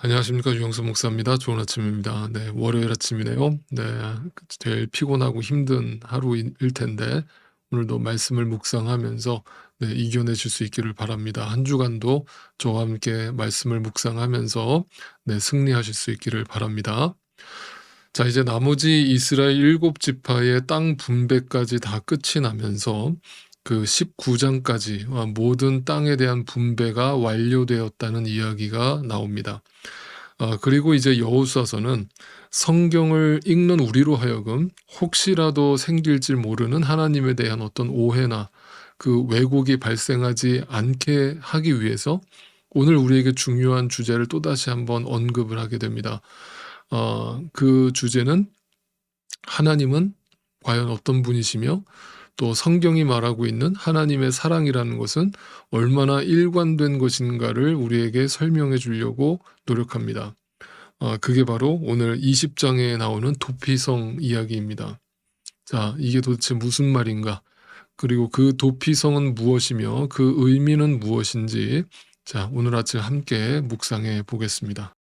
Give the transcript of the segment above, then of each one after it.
안녕하십니까. 유영수 목사입니다. 좋은 아침입니다. 월요일 아침이네요. 제일 피곤하고 힘든 하루일 텐데 오늘도 말씀을 묵상하면서 이겨내실 수 있기를 바랍니다. 한 주간도 저와 함께 말씀을 묵상하면서 승리하실 수 있기를 바랍니다. 자, 이제 나머지 이스라엘 7지파의 땅 분배까지 다 끝이 나면서 그 19장까지 모든 땅에 대한 분배가 완료되었다는 이야기가 나옵니다. 그리고 이제 여호수아서는 성경을 읽는 우리로 하여금 혹시라도 생길지 모르는 하나님에 대한 어떤 오해나 그 왜곡이 발생하지 않게 하기 위해서 오늘 우리에게 중요한 주제를 또다시 한번 언급을 하게 됩니다. 그 주제는 하나님은 과연 어떤 분이시며 또 성경이 말하고 있는 하나님의 사랑이라는 것은 얼마나 일관된 것인가를 우리에게 설명해 주려고 노력합니다. 그게 바로 오늘 20장에 나오는 도피성 이야기입니다. 자, 이게 도대체 무슨 말인가? 그리고 그 도피성은 무엇이며 그 의미는 무엇인지 자, 오늘 아침 함께 묵상해 보겠습니다.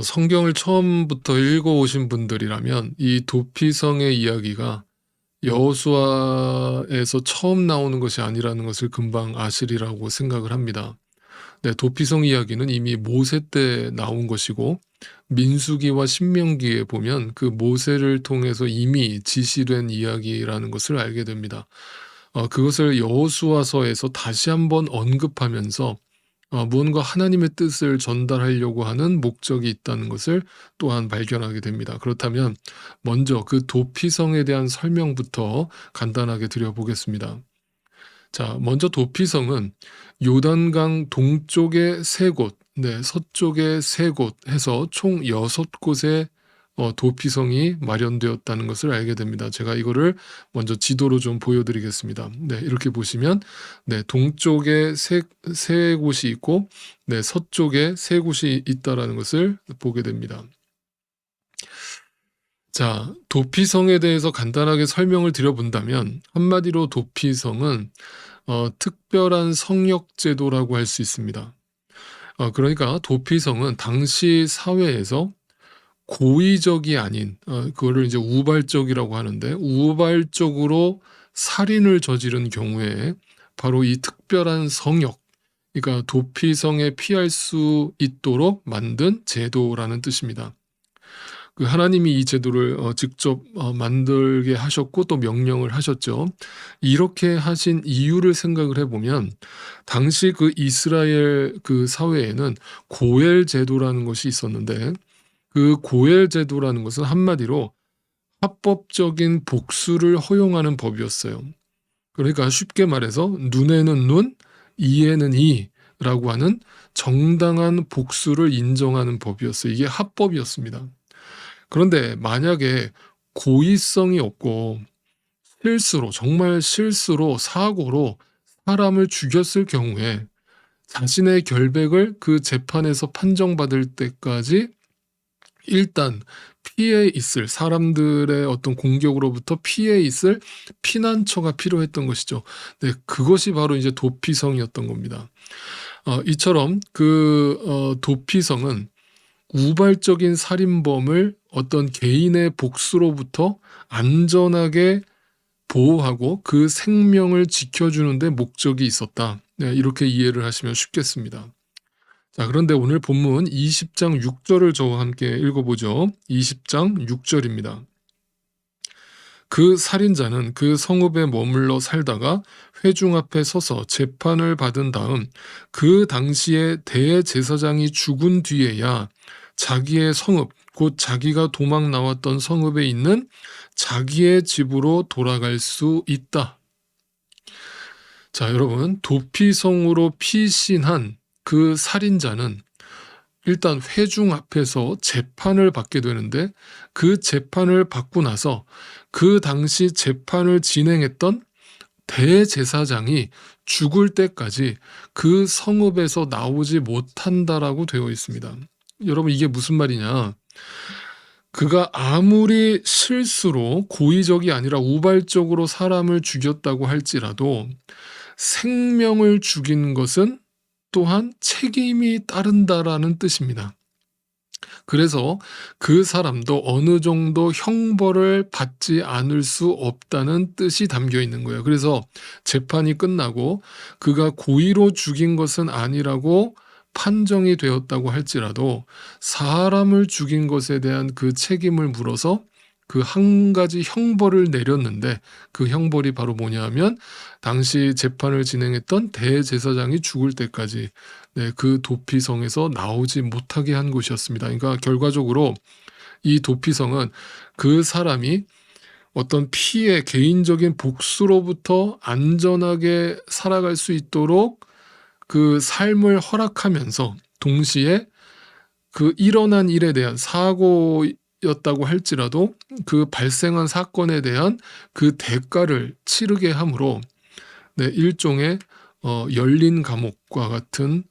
성경을 처음부터 읽어오신 분들이라면 이 도피성의 이야기가 여호수아에서 처음 나오는 것이 아니라는 것을 금방 아시리라고 생각을 합니다. 도피성 이야기는 이미 모세 때 나온 것이고 민수기와 신명기에 보면 그 모세를 통해서 이미 지시된 이야기라는 것을 알게 됩니다. 그것을 여호수아서에서 다시 한번 언급하면서 무언가 하나님의 뜻을 전달하려고 하는 목적이 있다는 것을 또한 발견하게 됩니다. 그렇다면 먼저 그 도피성에 대한 설명부터 간단하게 드려보겠습니다. 자, 먼저 도피성은 요단강 동쪽에 3곳, 서쪽에 3곳 해서 총 6곳의 도피성이 마련되었다는 것을 알게 됩니다. 제가 이거를 먼저 지도로 좀 보여드리겠습니다. 이렇게 보시면 동쪽에 세 곳이 있고 서쪽에 3곳이 있다라는 것을 보게 됩니다. 자, 도피성에 대해서 간단하게 설명을 드려본다면 한마디로 도피성은 특별한 성역제도라고 할 수 있습니다. 그러니까 도피성은 당시 사회에서 고의적이 아닌 그거를 이제 우발적이라고 하는데 우발적으로 살인을 저지른 경우에 바로 이 특별한 성역, 그러니까 도피성에 피할 수 있도록 만든 제도라는 뜻입니다. 그 하나님이 이 제도를 직접 만들게 하셨고 또 명령을 하셨죠. 이렇게 하신 이유를 생각을 해보면 당시 그 이스라엘 그 사회에는 고엘 제도라는 것이 있었는데 그 고엘 제도라는 것은 한마디로 합법적인 복수를 허용하는 법이었어요. 그러니까 쉽게 말해서 눈에는 눈, 이에는 이라고 하는 정당한 복수를 인정하는 법이었어요. 이게 합법이었습니다. 그런데 만약에 고의성이 없고 실수로 정말 실수로 사고로 사람을 죽였을 경우에 자신의 결백을 그 재판에서 판정받을 때까지 일단 피해 있을 사람들의 어떤 공격으로부터 피해 있을 피난처가 필요했던 것이죠. 그것이 바로 이제 도피성이었던 겁니다. 이처럼 그 도피성은 우발적인 살인범을 어떤 개인의 복수로부터 안전하게 보호하고 그 생명을 지켜주는 데 목적이 있었다. 이렇게 이해를 하시면 쉽겠습니다. 자, 그런데 오늘 본문 20장 6절을 저와 함께 읽어보죠. 20장 6절입니다. 그 살인자는 그 성읍에 머물러 살다가 회중 앞에 서서 재판을 받은 다음 그 당시에 대제사장이 죽은 뒤에야 자기의 성읍, 곧 자기가 도망 나왔던 성읍에 있는 자기의 집으로 돌아갈 수 있다. 자, 여러분, 도피성으로 피신한 그 살인자는 일단 회중 앞에서 재판을 받게 되는데 그 재판을 받고 나서 그 당시 재판을 진행했던 대제사장이 죽을 때까지 그 성읍에서 나오지 못한다라고 되어 있습니다. 여러분, 이게 무슨 말이냐? 그가 아무리 실수로 고의적이 아니라 우발적으로 사람을 죽였다고 할지라도 생명을 죽인 것은 또한 책임이 따른다라는 뜻입니다. 그래서 그 사람도 어느 정도 형벌을 받지 않을 수 없다는 뜻이 담겨 있는 거예요. 그래서 재판이 끝나고 그가 고의로 죽인 것은 아니라고 판정이 되었다고 할지라도 사람을 죽인 것에 대한 그 책임을 물어서 그 한 가지 형벌을 내렸는데, 그 형벌이 바로 뭐냐 하면 당시 재판을 진행했던 대제사장이 죽을 때까지 그 도피성에서 나오지 못하게 한 것이었습니다. 그러니까 결과적으로 이 도피성은 그 사람이 어떤 피해, 개인적인 복수로부터 안전하게 살아갈 수 있도록 그 삶을 허락하면서 동시에 그 일어난 일에 대한 사고였다고 할지라도 그 발생한 사건에 대한 그 대가를 치르게 함으로 일종의 열린 감옥과 같은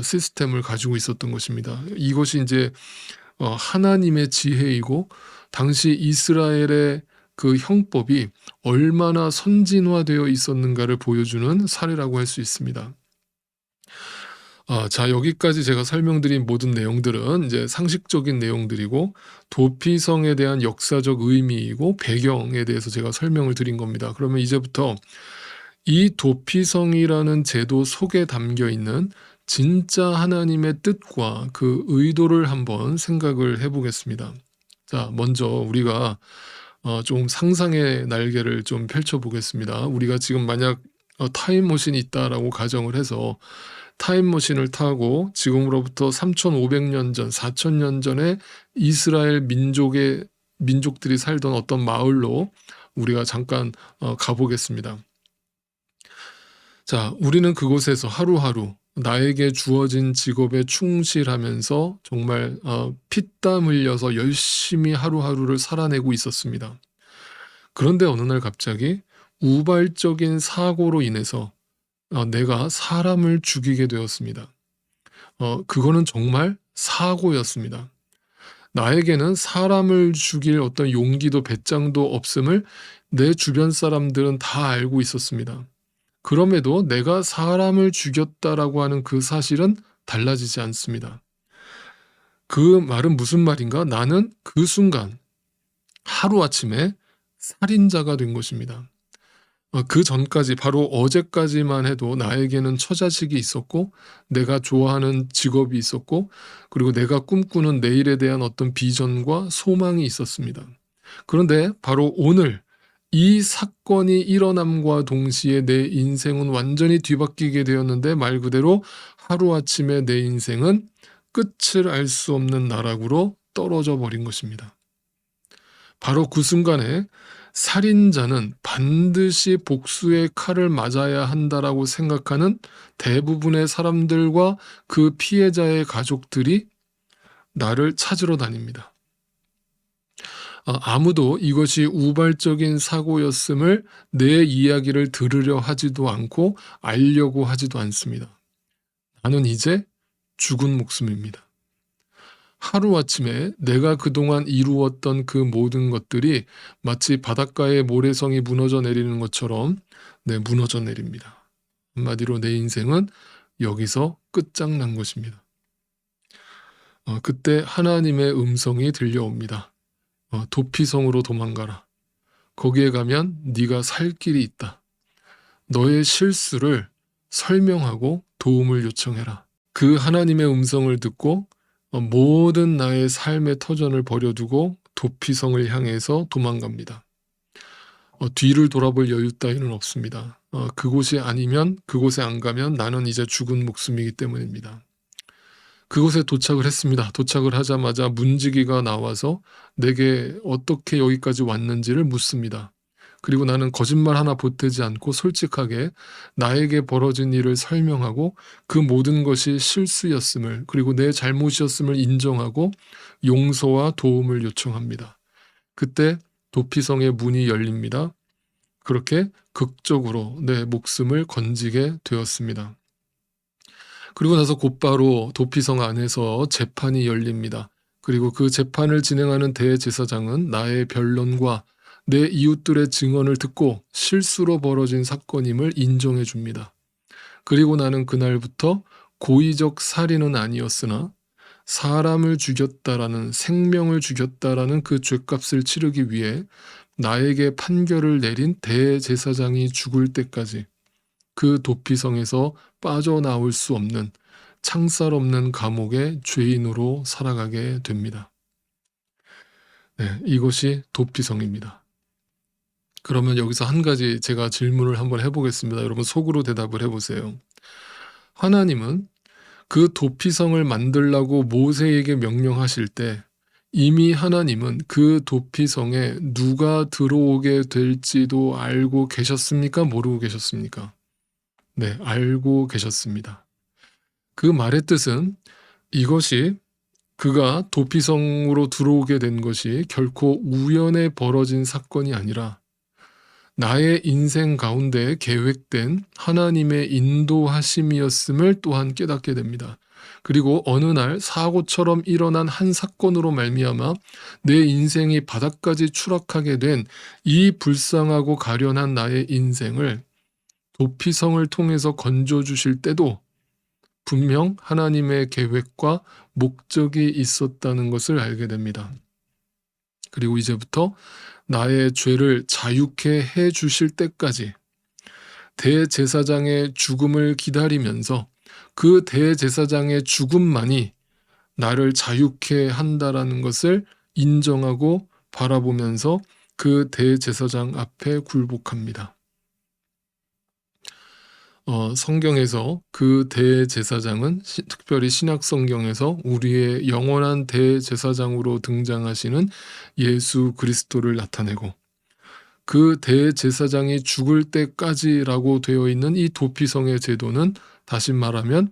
시스템을 가지고 있었던 것입니다. 이것이 이제 하나님의 지혜이고 당시 이스라엘의 그 형법이 얼마나 선진화되어 있었는가를 보여주는 사례라고 할 수 있습니다. 자, 여기까지 제가 설명드린 모든 내용들은 이제 상식적인 내용들이고 도피성에 대한 역사적 의미이고 배경에 대해서 제가 설명을 드린 겁니다. 그러면 이제부터 이 도피성이라는 제도 속에 담겨 있는 진짜 하나님의 뜻과 그 의도를 한번 생각을 해보겠습니다. 자, 먼저 우리가 좀 상상의 날개를 좀 펼쳐보겠습니다. 우리가 지금 만약 타임머신이 있다라고 가정을 해서 타임머신을 타고 지금으로부터 3,500년 전, 4,000년 전에 이스라엘 민족들이 살던 어떤 마을로 우리가 잠깐 가보겠습니다. 자, 우리는 그곳에서 하루하루 나에게 주어진 직업에 충실하면서 정말 피땀 흘려서 열심히 하루하루를 살아내고 있었습니다. 그런데 어느 날 갑자기 우발적인 사고로 인해서 내가 사람을 죽이게 되었습니다. 그거는 정말 사고였습니다. 나에게는 사람을 죽일 어떤 용기도 배짱도 없음을 내 주변 사람들은 다 알고 있었습니다. 그럼에도 내가 사람을 죽였다라고 하는 그 사실은 달라지지 않습니다. 그 말은 무슨 말인가? 나는 그 순간 하루아침에 살인자가 된 것입니다. 그 전까지, 바로 어제까지만 해도 나에게는 처자식이 있었고 내가 좋아하는 직업이 있었고 그리고 내가 꿈꾸는 내일에 대한 어떤 비전과 소망이 있었습니다. 그런데 바로 오늘 이 사건이 일어남과 동시에 내 인생은 완전히 뒤바뀌게 되었는데, 말 그대로 하루아침에 내 인생은 끝을 알 수 없는 나락으로 떨어져 버린 것입니다. 바로 그 순간에 살인자는 반드시 복수의 칼을 맞아야 한다라고 생각하는 대부분의 사람들과 그 피해자의 가족들이 나를 찾으러 다닙니다. 아무도 이것이 우발적인 사고였음을 내 이야기를 들으려 하지도 않고 알려고 하지도 않습니다. 나는 이제 죽은 목숨입니다. 하루아침에 내가 그동안 이루었던 그 모든 것들이 마치 바닷가의 모래성이 무너져 내리는 것처럼 무너져 내립니다. 한마디로 내 인생은 여기서 끝장난 것입니다. 그때 하나님의 음성이 들려옵니다. 도피성으로 도망가라. 거기에 가면 네가 살 길이 있다. 너의 실수를 설명하고 도움을 요청해라. 그 하나님의 음성을 듣고 모든 나의 삶의 터전을 버려두고 도피성을 향해서 도망갑니다. 뒤를 돌아볼 여유 따위는 없습니다. 그곳이 아니면, 그곳에 안 가면 나는 이제 죽은 목숨이기 때문입니다. 그곳에 도착을 했습니다. 도착을 하자마자 문지기가 나와서 내게 어떻게 여기까지 왔는지를 묻습니다. 그리고 나는 거짓말 하나 보태지 않고 솔직하게 나에게 벌어진 일을 설명하고 그 모든 것이 실수였음을, 그리고 내 잘못이었음을 인정하고 용서와 도움을 요청합니다. 그때 도피성의 문이 열립니다. 그렇게 극적으로 내 목숨을 건지게 되었습니다. 그리고 나서 곧바로 도피성 안에서 재판이 열립니다. 그리고 그 재판을 진행하는 대제사장은 나의 변론과 내 이웃들의 증언을 듣고 실수로 벌어진 사건임을 인정해 줍니다. 그리고 나는 그날부터 고의적 살인은 아니었으나 사람을 죽였다라는, 생명을 죽였다라는 그 죗값을 치르기 위해 나에게 판결을 내린 대제사장이 죽을 때까지 그 도피성에서 빠져나올 수 없는 창살 없는 감옥의 죄인으로 살아가게 됩니다. 네, 이것이 도피성입니다. 그러면 여기서 한 가지 제가 질문을 한번 해보겠습니다. 여러분 속으로 대답을 해보세요. 하나님은 그 도피성을 만들라고 모세에게 명령하실 때 이미 하나님은 그 도피성에 누가 들어오게 될지도 알고 계셨습니까? 모르고 계셨습니까? 네, 알고 계셨습니다. 그 말의 뜻은 이것이, 그가 도피성으로 들어오게 된 것이 결코 우연에 벌어진 사건이 아니라 나의 인생 가운데 계획된 하나님의 인도하심이었음을 또한 깨닫게 됩니다. 그리고 어느 날 사고처럼 일어난 한 사건으로 말미암아 내 인생이 바닥까지 추락하게 된 이 불쌍하고 가련한 나의 인생을 도피성을 통해서 건져주실 때도 분명 하나님의 계획과 목적이 있었다는 것을 알게 됩니다. 그리고 이제부터 나의 죄를 자유케 해 주실 때까지 대제사장의 죽음을 기다리면서 그 대제사장의 죽음만이 나를 자유케 한다라는 것을 인정하고 바라보면서 그 대제사장 앞에 굴복합니다. 성경에서 그 대제사장은 특별히 신약 성경에서 우리의 영원한 대제사장으로 등장하시는 예수 그리스도를 나타내고, 그 대제사장이 죽을 때까지라고 되어 있는 이 도피성의 제도는 다시 말하면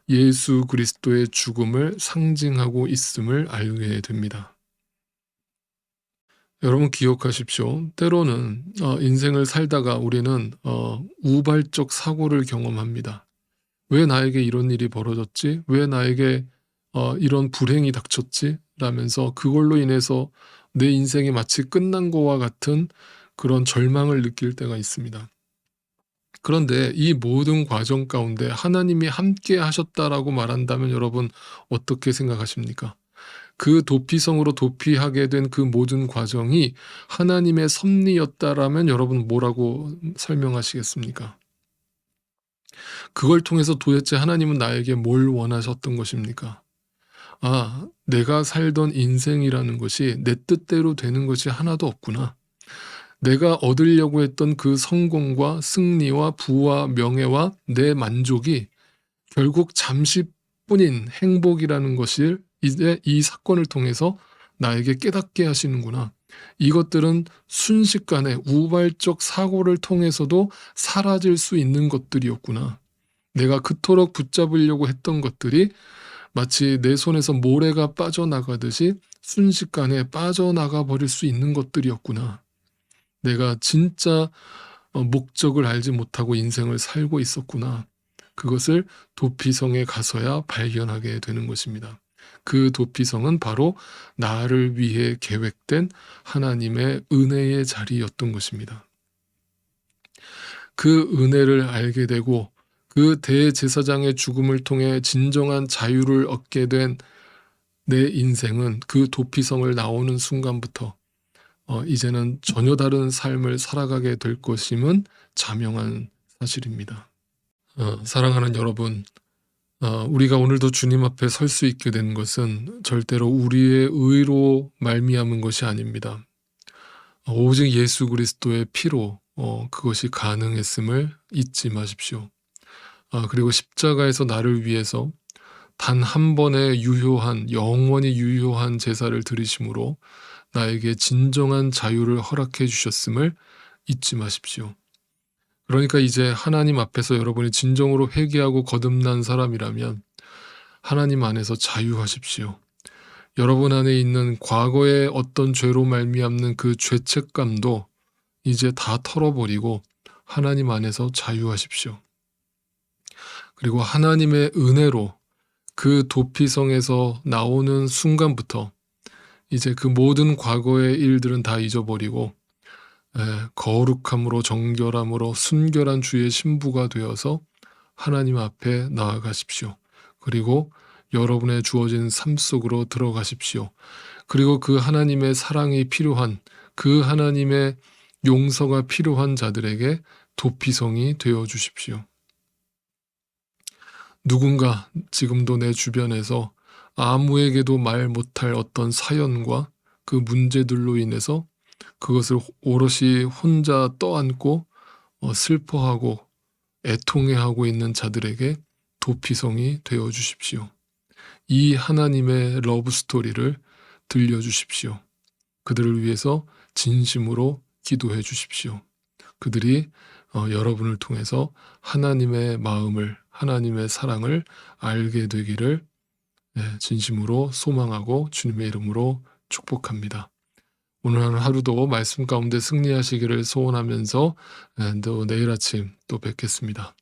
예수 그리스도의 죽음을 상징하고 있음을 알게 됩니다. 여러분 기억하십시오. 때로는 인생을 살다가 우리는 우발적 사고를 경험합니다. 왜 나에게 이런 일이 벌어졌지? 왜 나에게 이런 불행이 닥쳤지? 라면서 그걸로 인해서 내 인생이 마치 끝난 것과 같은 그런 절망을 느낄 때가 있습니다. 그런데 이 모든 과정 가운데 하나님이 함께 하셨다라고 말한다면 여러분 어떻게 생각하십니까? 그 도피성으로 도피하게 된 그 모든 과정이 하나님의 섭리였다라면 여러분 뭐라고 설명하시겠습니까? 그걸 통해서 도대체 하나님은 나에게 뭘 원하셨던 것입니까? 아, 내가 살던 인생이라는 것이 내 뜻대로 되는 것이 하나도 없구나. 내가 얻으려고 했던 그 성공과 승리와 부와 명예와 내 만족이 결국 잠시뿐인 행복이라는 것을 이제 이 사건을 통해서 나에게 깨닫게 하시는구나. 이것들은 순식간에 우발적 사고를 통해서도 사라질 수 있는 것들이었구나. 내가 그토록 붙잡으려고 했던 것들이 마치 내 손에서 모래가 빠져나가듯이 순식간에 빠져나가 버릴 수 있는 것들이었구나. 내가 진짜 목적을 알지 못하고 인생을 살고 있었구나. 그것을 도피성에 가서야 발견하게 되는 것입니다. 그 도피성은 바로 나를 위해 계획된 하나님의 은혜의 자리였던 것입니다. 그 은혜를 알게 되고 그 대제사장의 죽음을 통해 진정한 자유를 얻게 된 내 인생은 그 도피성을 나오는 순간부터 이제는 전혀 다른 삶을 살아가게 될 것임은 자명한 사실입니다. 사랑하는 여러분, 우리가 오늘도 주님 앞에 설 수 있게 된 것은 절대로 우리의 의로 말미암은 것이 아닙니다. 오직 예수 그리스도의 피로 그것이 가능했음을 잊지 마십시오. 그리고 십자가에서 나를 위해서 단 한 번의 유효한, 영원히 유효한 제사를 드리심으로 나에게 진정한 자유를 허락해 주셨음을 잊지 마십시오. 그러니까 이제 하나님 앞에서 여러분이 진정으로 회개하고 거듭난 사람이라면 하나님 안에서 자유하십시오. 여러분 안에 있는 과거의 어떤 죄로 말미암는 그 죄책감도 이제 다 털어버리고 하나님 안에서 자유하십시오. 그리고 하나님의 은혜로 그 도피성에서 나오는 순간부터 이제 그 모든 과거의 일들은 다 잊어버리고 거룩함으로 정결함으로 순결한 주의 신부가 되어서 하나님 앞에 나아가십시오. 그리고 여러분의 주어진 삶 속으로 들어가십시오. 그리고 그 하나님의 사랑이 필요한, 그 하나님의 용서가 필요한 자들에게 도피성이 되어 주십시오. 누군가 지금도 내 주변에서 아무에게도 말 못할 어떤 사연과 그 문제들로 인해서 그것을 오롯이 혼자 떠안고 슬퍼하고 애통해하고 있는 자들에게 도피성이 되어 주십시오. 이 하나님의 러브 스토리를 들려주십시오. 그들을 위해서 진심으로 기도해 주십시오. 그들이 여러분을 통해서 하나님의 마음을, 하나님의 사랑을 알게 되기를 진심으로 소망하고 주님의 이름으로 축복합니다. 오늘 하루도 말씀 가운데 승리하시기를 소원하면서 또 내일 아침 또 뵙겠습니다.